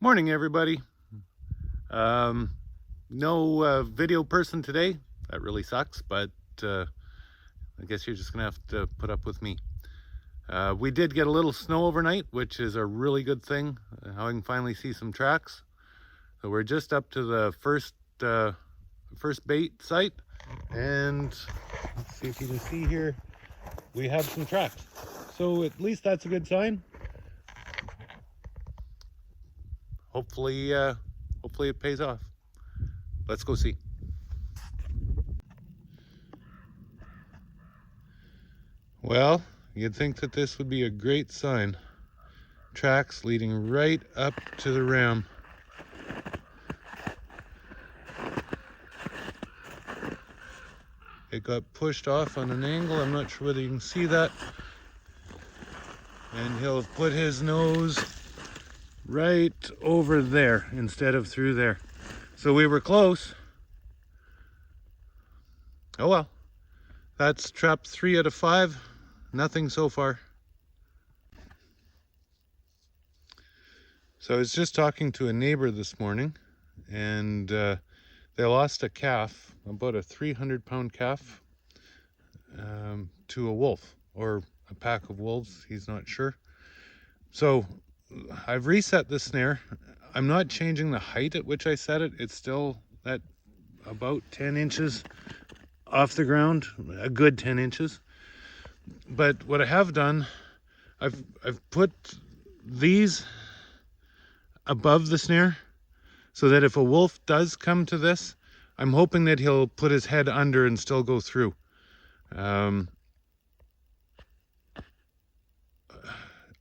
Morning, everybody. No video person today. That really sucks, but I guess you're just gonna have to put up with me. We did get a little snow overnight, which is a really good thing. How I can finally see some tracks. So we're just up to the first bait site, and let's see if you can see here. We have some tracks, so at least that's a good sign. Hopefully it pays off. Let's go see. Well, you'd think that this would be a great sign. Tracks leading right up to the ram. It got pushed off on an angle. I'm not sure whether you can see that. And he'll have put his nose right over there instead of through there. So we were close. Oh well. That's trap 3 out of 5. Nothing so far. So I was just talking to a neighbor this morning, and they lost a calf, about a 300-pound calf, to a wolf or a pack of wolves. He's not sure. So I've reset the snare. I'm not changing the height at which I set it. It's still at about 10 inches off the ground, a good 10 inches. But what I have done, I've put these above the snare so that if a wolf does come to this, I'm hoping that he'll put his head under and still go through.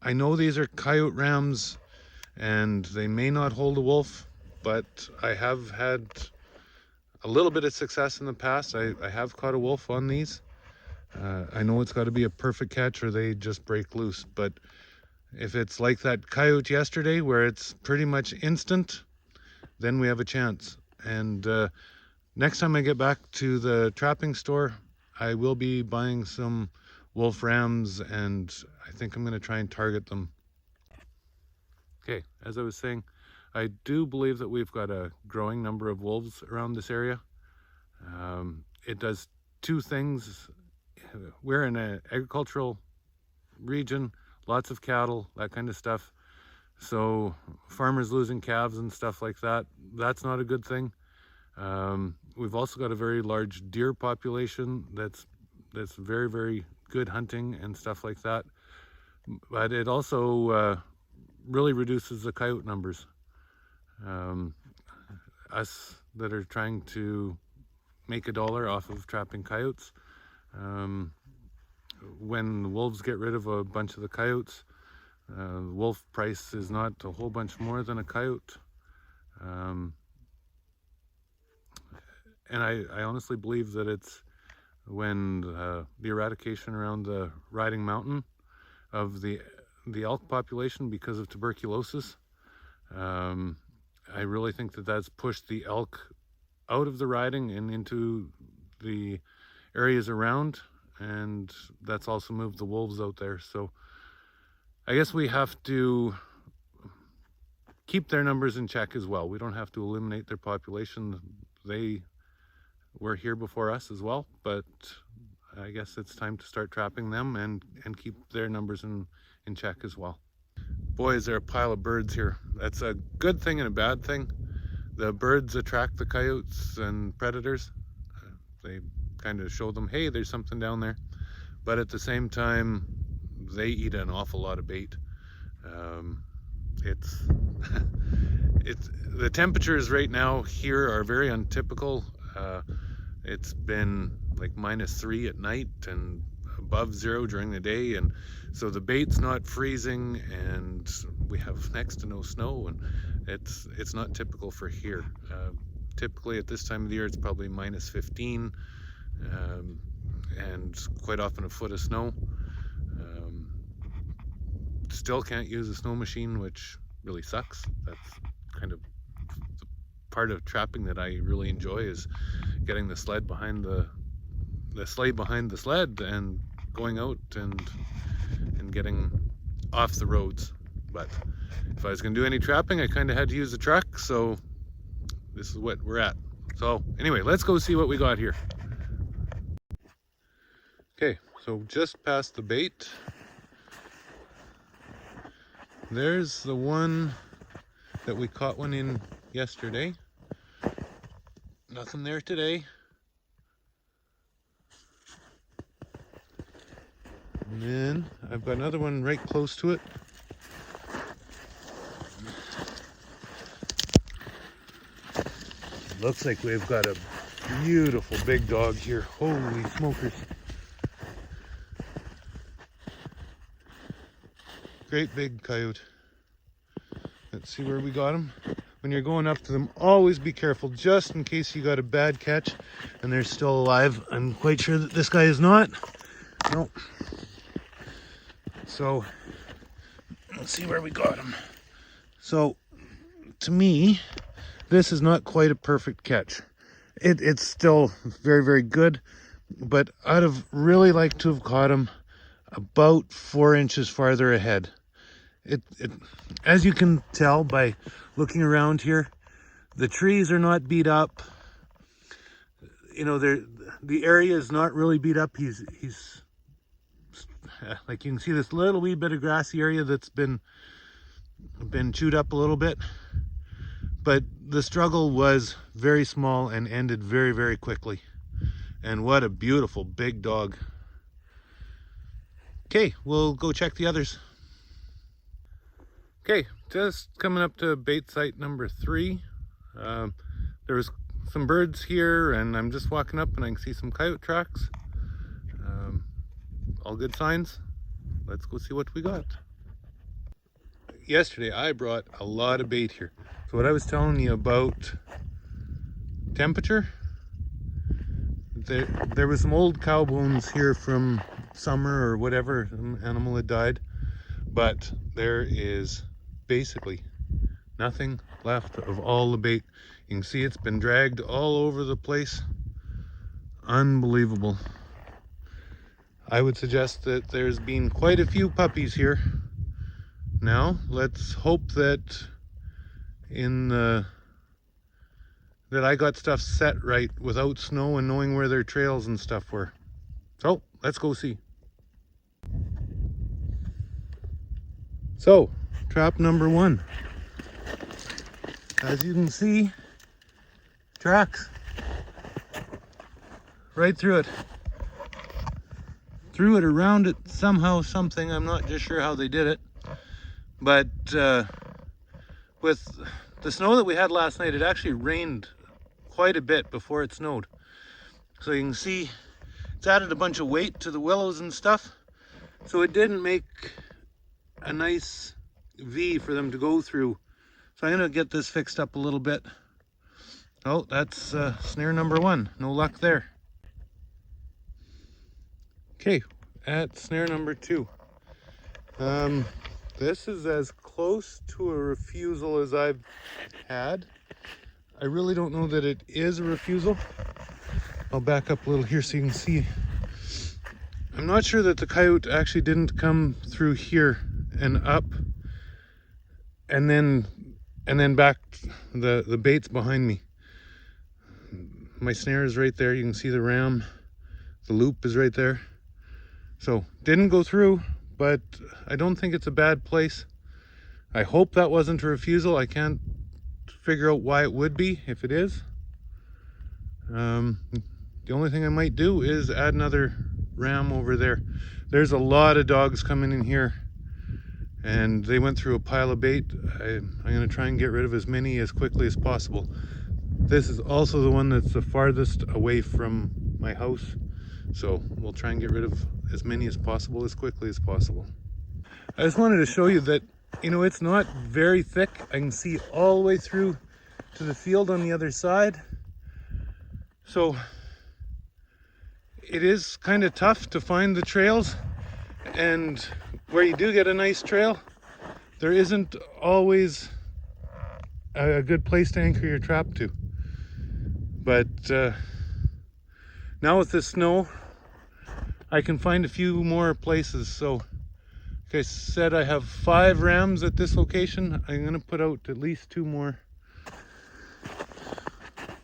I know these are coyote rams and they may not hold a wolf, but I have had a little bit of success in the past. I have caught a wolf on these. I know it's got to be a perfect catch or they just break loose, but if it's like that coyote yesterday where it's pretty much instant, then we have a chance. And next time I get back to the trapping store, I will be buying some wolf rams, and I think I'm going to try and target them. Okay, as I was saying, I do believe that we've got a growing number of wolves around this area. It does two things. We're in an agricultural region, lots of cattle, that kind of stuff. So farmers losing calves and stuff like that, that's not a good thing. We've also got a very large deer population that's very, very good hunting and stuff like that. But it also really reduces the coyote numbers. Us that are trying to make a dollar off of trapping coyotes, when the wolves get rid of a bunch of the coyotes, the wolf price is not a whole bunch more than a coyote. And I honestly believe that it's when the eradication around the Riding Mountain of the elk population because of tuberculosis, I really think that that's pushed the elk out of the riding and into the areas around, and that's also moved the wolves out there. So I guess we have to keep their numbers in check as well. We don't have to eliminate their population. They were here before us as well, but I guess it's time to start trapping them and keep their numbers in check as well. Boy, is there a pile of birds here. That's a good thing and a bad thing. The birds attract the coyotes and predators. They kind of show them, hey, there's something down there. But at the same time, they eat an awful lot of bait. It's the temperatures right now here are very untypical. It's been like -3 at night and above 0 during the day, and so the bait's not freezing, and we have next to no snow, and it's not typical for here. Typically at this time of the year it's probably -15, and quite often a foot of snow. Still can't use a snow machine, which really sucks. That's kind of the part of trapping that I really enjoy, is getting the sled behind the sleigh behind the sled and going out and getting off the roads. But if I was going to do any trapping, I kind of had to use the truck, so this is what we're at. So anyway, let's go see what we got here. Okay, so just past the bait, there's the one that we caught one in yesterday. Nothing there today. And then I've got another one right close to it. Looks like we've got a beautiful big dog here. Holy smokers. Great big coyote. Let's see where we got him. When you're going up to them, always be careful, just in case you got a bad catch and they're still alive. I'm quite sure that this guy is not. Nope. So, let's see where we got him. So, to me, this is not quite a perfect catch. It's still very, very good, but I'd have really liked to have caught him about 4 inches farther ahead. As you can tell by looking around here, the trees are not beat up. You know, the area is not really beat up. He's like, you can see this little wee bit of grassy area that's been chewed up a little bit. But the struggle was very small and ended very, very quickly. And what a beautiful big dog. Okay, we'll go check the others. Okay, just coming up to bait site number 3. There was some birds here, and I'm just walking up and I can see some coyote tracks. All good signs. Let's go see what we got. Yesterday I brought a lot of bait here. So what I was telling you about temperature, there was some old cow bones here from summer or whatever, some animal had died, but there is basically nothing left of all the bait. You can see it's been dragged all over the place. Unbelievable. I would suggest that there's been quite a few puppies here. Now let's hope that that I got stuff set right without snow and knowing where their trails and stuff were. So let's go see. So trap number 1. As you can see, tracks right through it. Threw it around it somehow, something. I'm not just sure how they did it. But with the snow that we had last night, it actually rained quite a bit before it snowed. So you can see it's added a bunch of weight to the willows and stuff. So it didn't make a nice V for them to go through. So I'm going to get this fixed up a little bit. Oh, that's snare number 1. No luck there. Okay, at snare number 2. This is as close to a refusal as I've had. I really don't know that it is a refusal. I'll back up a little here so you can see. I'm not sure that the coyote actually didn't come through here and up and then back. The bait's behind me. My snare is right there. You can see the ram. The loop is right there. So didn't go through, but I don't think it's a bad place. I hope that wasn't a refusal. I can't figure out why it would be if it is. The only thing I might do is add another ram over there. There's a lot of dogs coming in here and they went through a pile of bait. I'm going to try and get rid of as many as quickly as possible. This is also the one that's the farthest away from my house. So we'll try and get rid of as many as possible as quickly as possible. I just wanted to show you that, you know, it's not very thick. I can see all the way through to the field on the other side. So it is kind of tough to find the trails, and where you do get a nice trail, there isn't always a good place to anchor your trap to. But now with the snow, I can find a few more places. So Like I said, I have 5 rams at this location. I'm gonna put out at least 2 more.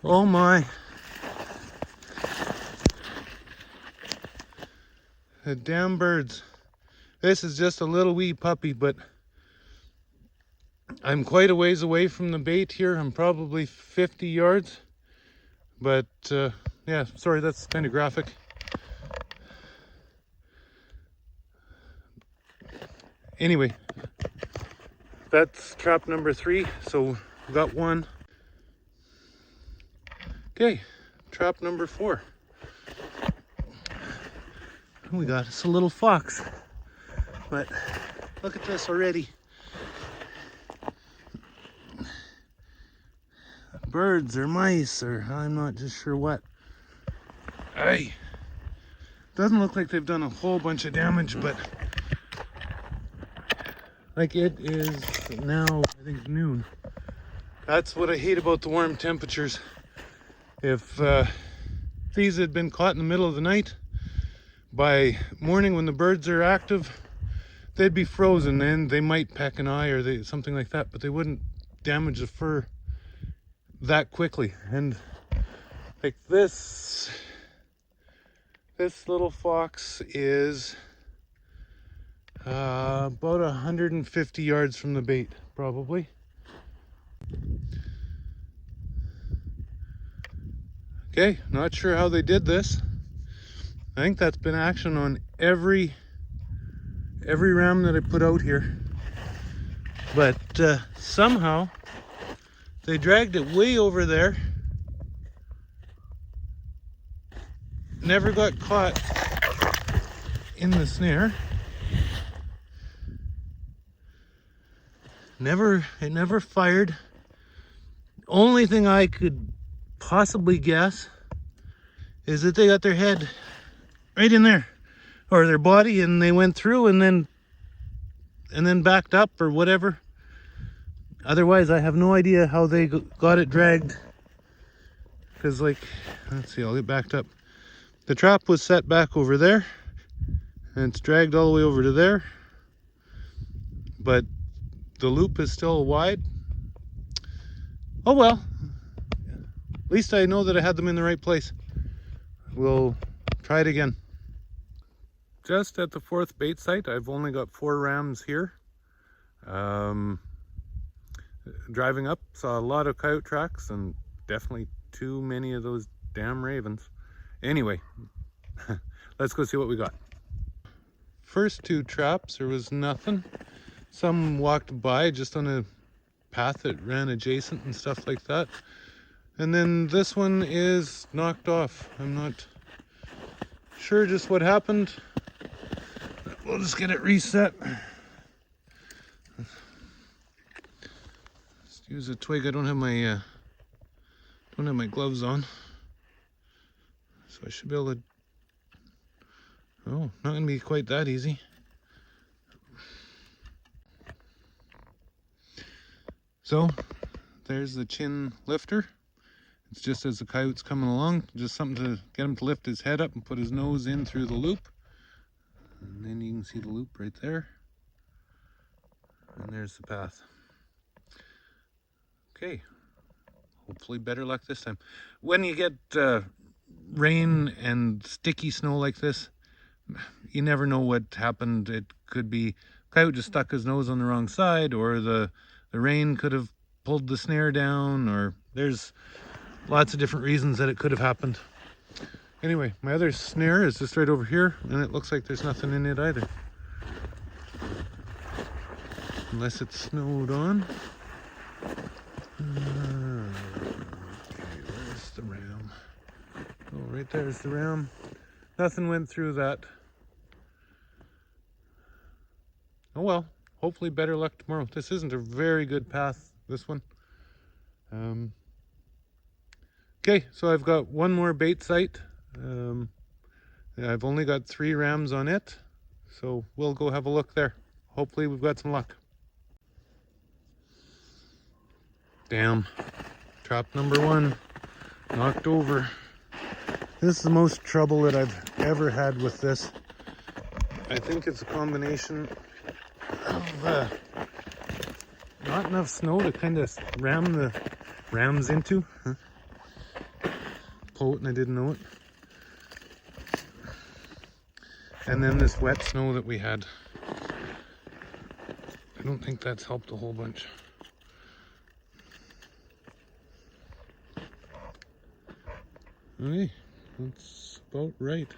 Oh my. The damn birds. This is just a little wee puppy, but I'm quite a ways away from the bait here. I'm probably 50 yards. But yeah, sorry, that's kind of graphic. Anyway, that's trap number 3. So we got 1. Okay, trap number 4. We got us a little fox. But look at this already. Birds or mice or I'm not just sure what. Aye. Doesn't look like they've done a whole bunch of damage, but like it is now, I think, noon. That's what I hate about the warm temperatures. If these had been caught in the middle of the night, by morning when the birds are active, they'd be frozen and they might peck an eye or something like that, but they wouldn't damage the fur that quickly. And like this little fox is about 150 yards from the bait, probably. Okay, not sure how they did this. I think that's been action on every ram that I put out here. But somehow they dragged it way over there. Never got caught in the snare. It never fired. Only thing I could possibly guess is that they got their head right in there, or their body, and they went through and then backed up or whatever. Otherwise, I have no idea how they got it dragged. Because, like, let's see, I'll get backed up. The trap was set back over there, and it's dragged all the way over to there. But the loop is still wide. Oh well. At least I know that I had them in the right place. We'll try it again. Just at the 4th bait site, I've only got 4 rams here. Driving up, saw a lot of coyote tracks and definitely too many of those damn ravens. Anyway, let's go see what we got. First 2 traps, there was nothing. Some walked by just on a path that ran adjacent and stuff like that. And then this one is knocked off. I'm not sure just what happened. We'll just get it reset. Just use a twig. I don't have my gloves on, so I should be able to. Oh, not gonna be quite that easy. So there's the chin lifter. It's just as the coyote's coming along, just something to get him to lift his head up and put his nose in through the loop. And then you can see the loop right there. And there's the path. Okay, hopefully better luck this time. When you get rain and sticky snow like this, you never know what happened. It could be coyote just stuck his nose on the wrong side, or the rain could have pulled the snare down, or there's lots of different reasons that it could have happened. Anyway, my other snare is just right over here, and it looks like there's nothing in it either. Unless it's snowed on. Okay, where's the ram? Oh, right there's the ram. Nothing went through that. Oh well, hopefully better luck tomorrow. This isn't a very good path, this one. Okay, so I've got 1 more bait site. I've only got 3 rams on it, so we'll go have a look there. Hopefully we've got some luck. Damn, trap number 1 knocked over. This is the most trouble that I've ever had with this. I think it's a combination not enough snow to kind of ram the rams into. Huh? Potent, I didn't know it. And then this wet snow that we had. I don't think that's helped a whole bunch. Okay, that's about right.